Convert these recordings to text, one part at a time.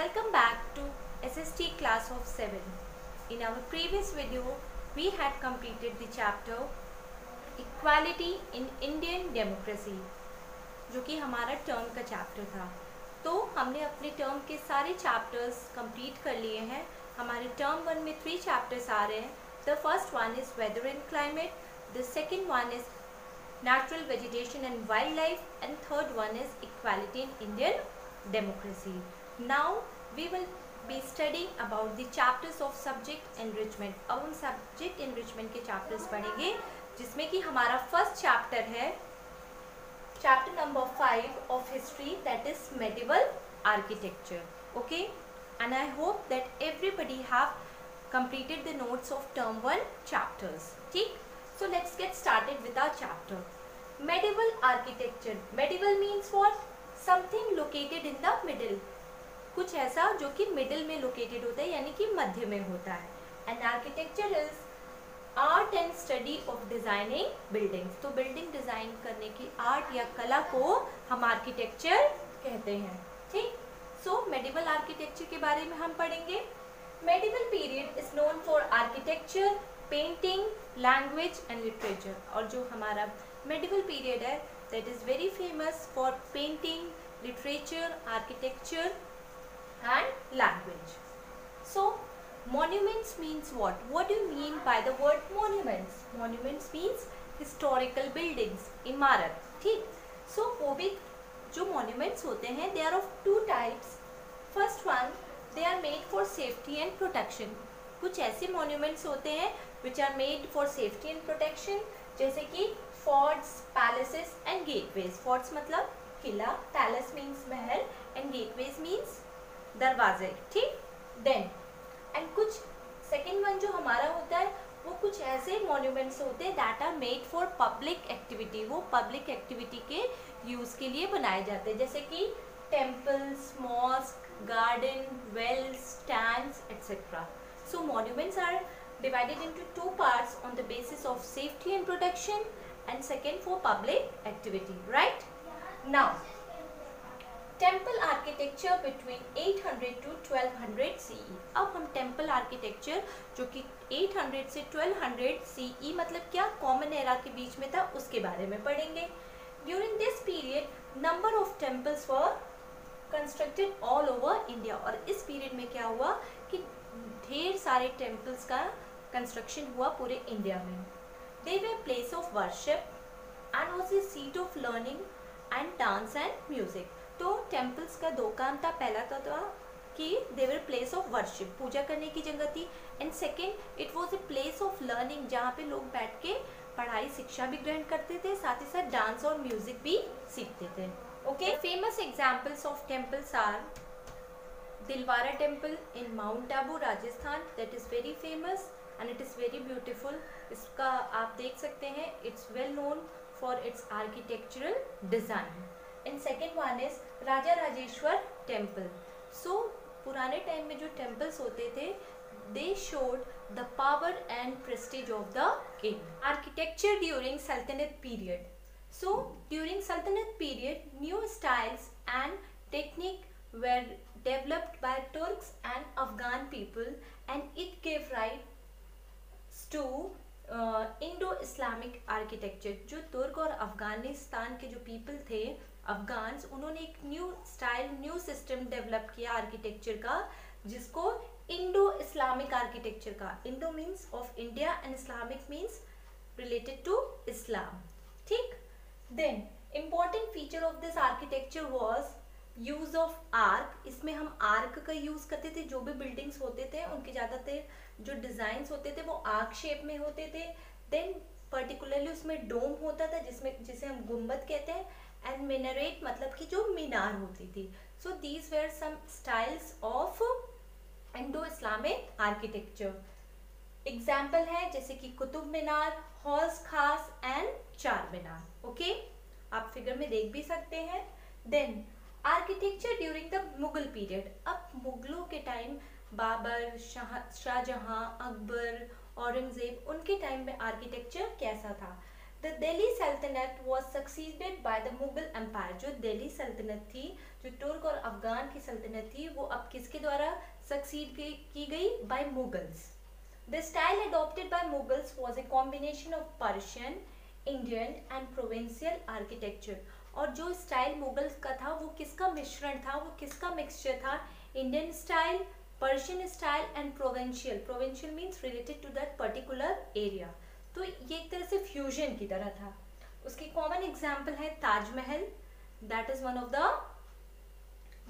Welcome back to SST class of 7. In our previous video, we had completed the chapter Equality in Indian Democracy, जो कि हमारा term का chapter था. तो हमने अपने टर्म के सारे चैप्टर्स कंप्लीट कर लिए हैं. हमारे टर्म 1 में 3 चैप्टर्स आ रहे हैं. The first one is Weather and Climate, the second one is Natural Vegetation and Wildlife, and third one is Equality in Indian Democracy. Now we will be studying about the chapters of subject enrichment. अब हम subject enrichment के chapters पढ़ेंगे, जिसमें कि हमारा first chapter है chapter number 5 of history, that is medieval architecture. Okay, and I hope that everybody have completed the notes of term 1 chapters. ठीक, so let's get started with our chapter. Medieval architecture. Medieval means what? Something located in the middle. कुछ ऐसा जो कि middle में located होता है, यानी कि मध्य में होता है. And architecture is art and study of designing buildings. तो बिल्डिंग डिजाइन करने की आर्ट या कला को हम आर्किटेक्चर कहते हैं. ठीक, सो मेडिवल आर्किटेक्चर के बारे में हम पढ़ेंगे. Medieval period is known for architecture, painting, language and literature. और जो हमारा मेडिवल पीरियड है that is very famous for painting, literature, architecture and language. So monuments means what? What do you mean by the word monuments? Monuments means historical buildings, इमारत. ठीक, so वो भी जो monuments होते हैं they are of two types. First one, they are made for safety and protection. कुछ ऐसे monuments होते हैं which are made for safety and protection, जैसे कि forts, palaces and gateways. Forts मतलब किला, palace means Mahal and gateways means दरवाजे. ठीक, then and कुछ सेकेंड वन जो हमारा होता है वो कुछ ऐसे मॉन्यूमेंट्स होते हैं that are made for public activity. वो पब्लिक एक्टिविटी के यूज़ के लिए बनाए जाते हैं, जैसे कि temples, mosque, garden, wells, stands etcetera. So monuments are divided into two parts on the basis of safety and protection, and second for public activity. Right now, temple architecture between 800 to 1200 CE. अब हम temple architecture जो कि 800 से 1200 CE मतलब क्या, common era के बीच में था, उसके बारे में पढ़ेंगे. During this period number of temples were constructed all over India. और इस पीरियड में क्या हुआ कि ढेर सारे टेम्पल्स का कंस्ट्रक्शन हुआ पूरे इंडिया में. They were place of worship and was the seat of learning and dance and music. तो टेम्पल्स का दो काम था. पहला था कि they were place of worship, पूजा करने की जगह थी, and second it was a place of learning, जहाँ पे लोग बैठ के पढ़ाई शिक्षा भी ग्रहण करते थे, साथ ही साथ डांस और म्यूजिक भी सीखते थे. Okay, famous examples of temples are Dilwara temple in Mount Abu Rajasthan, that is very famous and it is very beautiful. इसका आप देख सकते हैं, it's well known for its architectural design. And second one is Raja Rajeshwar temple. So पुराने time में जो temples होते थे they showed the power and prestige of the king. Architecture during sultanate period. So during sultanate period new styles and technique were developed by Turks and Afghan people, and it gave rise to Indo-Islamic architecture. जो तुर्क और अफगानिस्तान के जो people थे, Afghans, उन्होंने एक new style, new system develop किया architecture का, जिसको इंडो इस्लामिक आर्किटेक्चर का. Indo means of India and Islamic means related to Islam. ठीक, then important feature of this architecture was use of arch. इसमें हम आर्क का यूज करते थे. जो भी बिल्डिंग्स होते थे उनके ज़्यादातर जो डिज़ाइंस होते थे वो आर्क शेप में होते थे. देन पर्टिकुलरली उसमें डोम होता था जिसे हम गुम्बद कहते हैं, एंड मिनरेट मतलब कि जो मीनार होती थी. So these were some styles of Indo Islamic architecture. Example है जैसे कि कुतुब मीनार, हौस खास एंड चार मीनार. ओके, आप फिगर में देख भी सकते हैं. Then architecture during the Mughal period. अब मुगलों के टाइम बाबर, शाहजहां, अकबर, औरंगजेब, उनके टाइम में आर्किटेक्चर कैसा था. The Delhi Sultanate was succeeded by the Mughal Empire. जो दिल्ली सल्तनत थी, जो तुर्क और अफगान की सल्तनत थी, वो अब किसके द्वारा सक्सीड की गई? By Mughals. The style adopted by Mughals was a combination of Persian, Indian and provincial architecture. और जो स्टाइल मुगल्स का था वो किसका मिश्रण था, वो किसका मिक्सचर था? Indian style, Persian style and provincial. Provincial means related to that particular area. तो ये एक तरह से फ्यूजन की तरह था. उसकी कॉमन एग्जाम्पल है Taj Mahal, that is one of the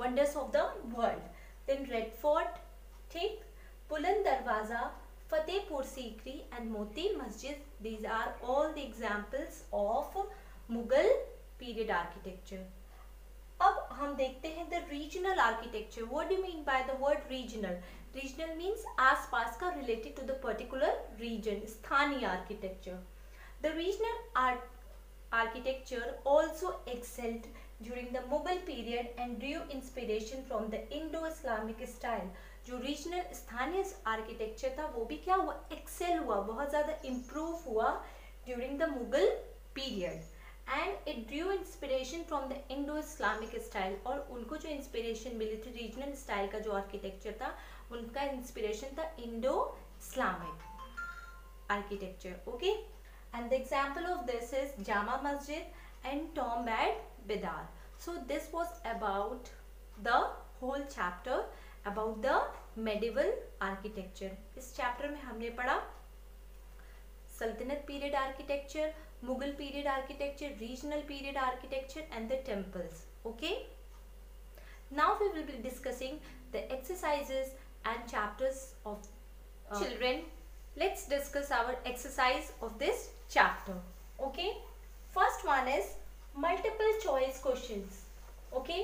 wonders of the world. Then Red Fort, ठीक, Buland Darwaza, Fatehpur Sikri and Moti Masjid. These are all the examples of Mughal period architecture. अब हम देखते हैं the regional architecture. What do you mean by the word regional? Regional means आसपास का, related to the particular region, स्थानीय architecture. The regional architecture also excelled during the Mughal period and Drew inspiration from the Indo Islamic style. जो regional स्थानीय architecture था वो भी क्या हुआ? एक्सेल हुआ, बहुत ज़्यादा इम्प्रूव हुआ during the Mughal period. And it Drew inspiration from the Indo Islamic style. और उनको जो इंस्पिरेशन मिली थी रीजनल स्टाइल का जो आर्किटेक्चर था, उनका इंस्पिरेशन था Indo Islamic architecture. Okay, and the example of this is Jama Masjid and tomb at Bidar. So this was about the whole chapter about the medieval architecture. इस चैप्टर में हमने पढ़ा sultanate period architecture, Mughal period architecture, regional period architecture and the temples. Okay, now we will be discussing the exercises and chapters of children. Let's discuss our exercise of this chapter. Okay, first one is multiple choice questions. Okay,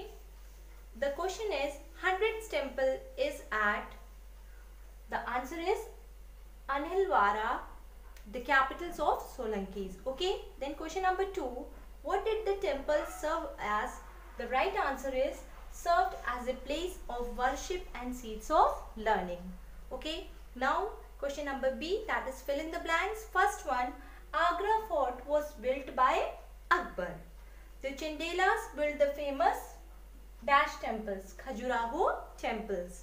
the question is 100th temple is at, the answer is Anilwara, the capitals of Solankis. Okay, then question number 2, what did the temple serve as? The right answer is served as a place of worship and seats of learning. Okay, now question number B, that is fill in the blanks. First one, Agra fort was built by Akbar. The Chandelas built the famous dash temples, Khajuraho temples.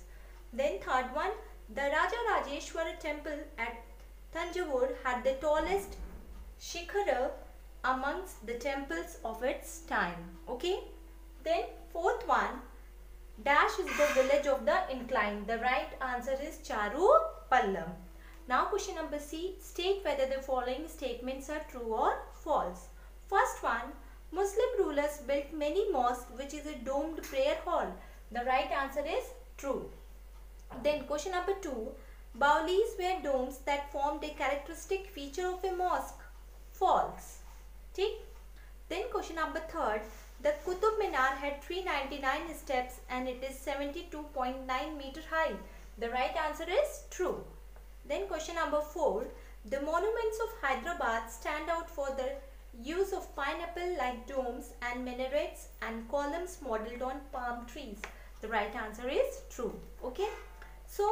Then third one, the Raja Rajeshwara temple at Tanjavur had the tallest shikhara amongst the temples of its time. Okay, then fourth one, dash is the village of the incline. The right answer is Charu Pallam. Now question number C, state whether the following statements are true or false. First one, Muslim rulers built many mosques which is a domed prayer hall. The right answer is true. Then question number 2, Baulis were domes that formed a characteristic feature of a mosque. False. ठीक. Then question number 3, the Qutub Minar had 399 steps and it is 72.9 meter high. The right answer is true. Then question number 4, the monuments of Hyderabad stand out for the use of pineapple-like domes and minarets and columns modeled on palm trees. The right answer is true. Okay. So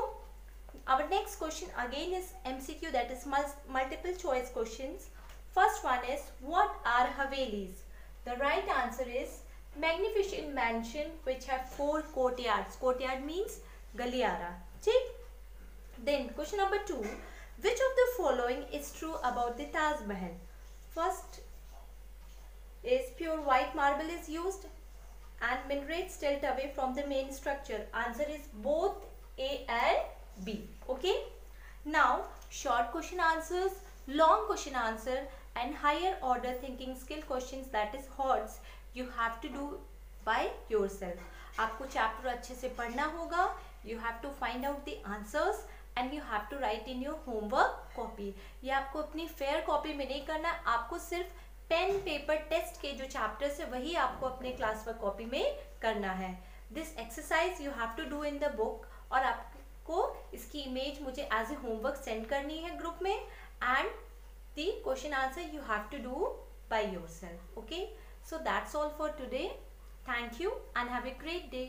our next question again is MCQ, that is multiple choice questions. First one is, what are Havelis? The right answer is magnificent mansion which have 4 courtyards. Courtyard means Galiara. ठीक. Then question number 2, which of the following is true about the Taj Mahal? First is pure white marble is used and minarets tilt away from the main structure. Answer is both A and B. Okay, now short question answers, long question answer and higher order thinking skill questions, that is HOTS, you have to do by yourself. आपको chapter अच्छे से पढ़ना होगा. You have to find out the answers and you have to write in your homework copy. ये आपको अपनी fair copy में नहीं करना, आपको सिर्फ पेन पेपर टेस्ट के जो चैप्टर्स है वही आपको अपने क्लास वर्क कॉपी में करना है. This exercise you have to do in the book, और आपको इसकी इमेज मुझे एज ए होमवर्क सेंड करनी है ग्रुप में, and the question answer you have to do by yourself. Okay, so that's all for today. Thank you and have a great day.